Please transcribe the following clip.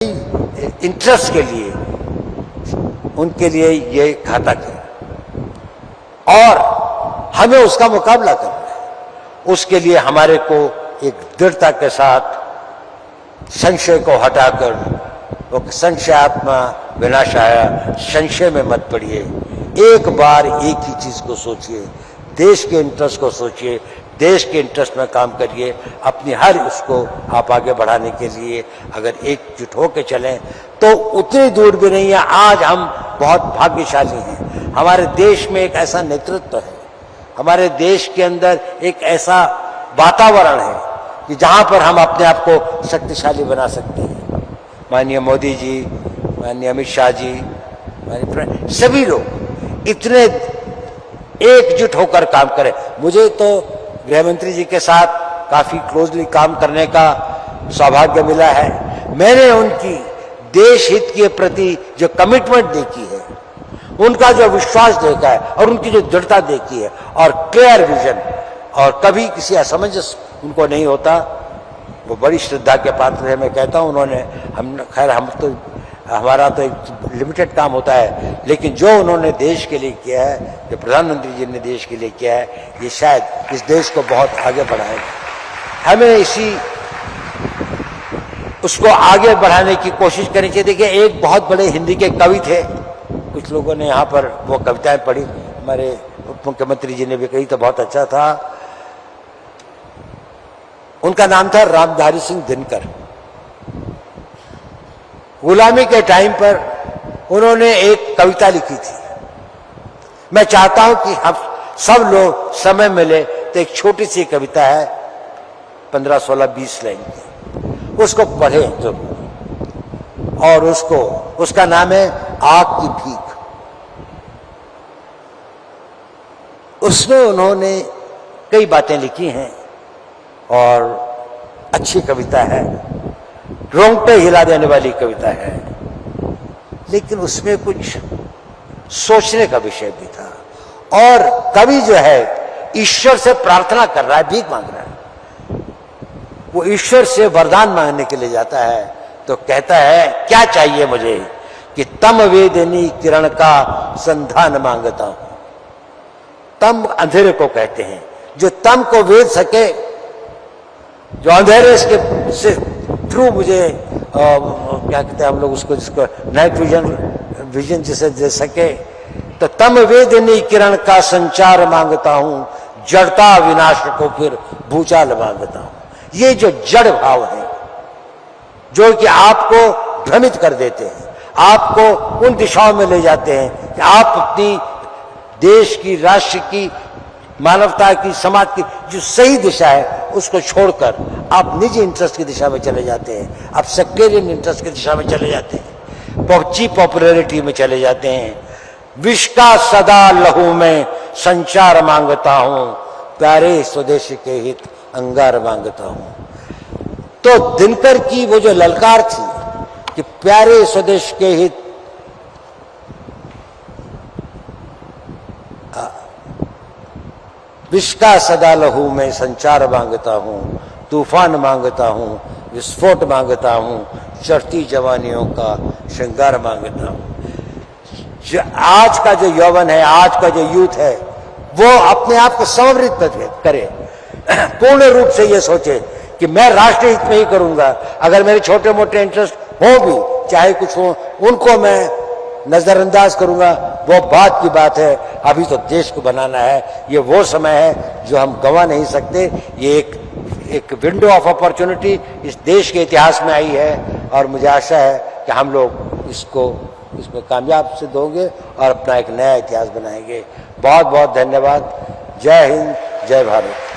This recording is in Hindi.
इंटरेस्ट के लिए उनके लिए ये घातक है और हमें उसका मुकाबला करना है। उसके लिए हमारे को एक दृढ़ता के साथ संशय को हटाकर, वो संशयात्मा विनाशाय, संशय में मत पड़िए। एक बार एक ही चीज को सोचिए, देश के इंटरेस्ट को सोचिए, देश के इंटरेस्ट में काम करिए। अपनी हर उसको आप आगे बढ़ाने के लिए अगर एकजुट होकर चलें तो उतनी दूर भी नहीं है। आज हम बहुत भाग्यशाली हैं, हमारे देश में एक ऐसा नेतृत्व है, हमारे देश के अंदर एक ऐसा वातावरण है कि जहां पर हम अपने आप को शक्तिशाली बना सकते हैं। माननीय मोदी जी, माननीय अमित शाह जी, माननीय सभी लोग इतने एकजुट होकर काम करें। मुझे तो गृह मंत्री जी के साथ काफी क्लोजली काम करने का सौभाग्य मिला है। मैंने उनकी देश हित के प्रति जो कमिटमेंट देखी है, उनका जो विश्वास देखा है और उनकी जो दृढ़ता देखी है और क्लियर विजन, और कभी किसी असमंजस उनको नहीं होता, वो बड़ी श्रद्धा के पात्र है। मैं कहता हूं उन्होंने, हम हमारा तो एक लिमिटेड काम होता है, लेकिन जो उन्होंने देश के लिए किया है, जो प्रधानमंत्री जी ने देश के लिए किया है, ये शायद इस देश को बहुत आगे बढ़ाएगा। हमें उसको आगे बढ़ाने की कोशिश करनी चाहिए। देखिए, एक बहुत बड़े हिंदी के कवि थे, कुछ लोगों ने यहाँ पर वो कविताएं पढ़ी, हमारे उप मुख्यमंत्री जी ने भी कही, तो बहुत अच्छा था। उनका नाम था रामधारी सिंह दिनकर। गुलामी के टाइम पर उन्होंने एक कविता लिखी थी। मैं चाहता हूं कि हम सब लोग समय मिले तो एक छोटी सी कविता है, 15, 16, 20 लाइन की, उसको पढ़े तो, और उसका नाम है आग की भीख। उसमें उन्होंने कई बातें लिखी हैं और अच्छी कविता है, रोंगटे हिला देने वाली कविता है, लेकिन उसमें कुछ सोचने का विषय भी था। और कवि जो है ईश्वर से प्रार्थना कर रहा है, भीख मांग रहा है। वो ईश्वर से वरदान मांगने के लिए जाता है तो कहता है, क्या चाहिए मुझे कि तम वेदनी किरण का संधान मांगता हूं। तम अंधेरे को कहते हैं, जो तम को वेद सके, जो अंधेरे से थ्रू मुझे क्या कहते हैं हम लोग उसको, जिसको नाइट विजन जिसे दे सके, तो तम वेदनी किरण का संचार मांगता हूं, जड़ता विनाश को फिर भूचाल मांगता हूं। ये जो जड़ भाव है, जो कि आपको भ्रमित कर देते हैं, आपको उन दिशाओं में ले जाते हैं कि आप अपनी देश की, राष्ट्र की, मानवता की, समाज की जो सही दिशा है उसको छोड़कर आप निजी इंटरेस्ट की दिशा में चले जाते हैं, आप सेक्टेरियन इंटरेस्ट की दिशा में चले जाते हैं, चीप पॉपुलैरिटी में चले जाते हैं। विष का सदा लहू में संचार मांगता हूं, प्यारे स्वदेश के हित अंगार मांगता हूं। तो दिनकर की वो जो ललकार थी कि प्यारे स्वदेश के हित, विष का सदा लहू में संचार मांगता हूं, तूफान मांगता हूं, विस्फोट मांगता हूं, चढ़ती जवानियों का श्रृंगार मांगता हूं। आज का जो यौवन है, आज का जो यूथ है, वो अपने आप को समर्पित करे, पूर्ण रूप से ये सोचे कि मैं राष्ट्र हित में ही करूंगा। अगर मेरे छोटे मोटे इंटरेस्ट हो भी, चाहे कुछ हो, उनको मैं नजरअंदाज करूंगा, वो बात की बात है। अभी तो देश को बनाना है, ये वो समय है जो हम गंवा नहीं सकते। ये एक विंडो ऑफ अपॉर्चुनिटी इस देश के इतिहास में आई है और मुझे आशा है कि हम लोग इसमें कामयाब सिद्ध होंगे और अपना एक नया इतिहास बनाएंगे। बहुत बहुत धन्यवाद। जय हिंद, जय भारत।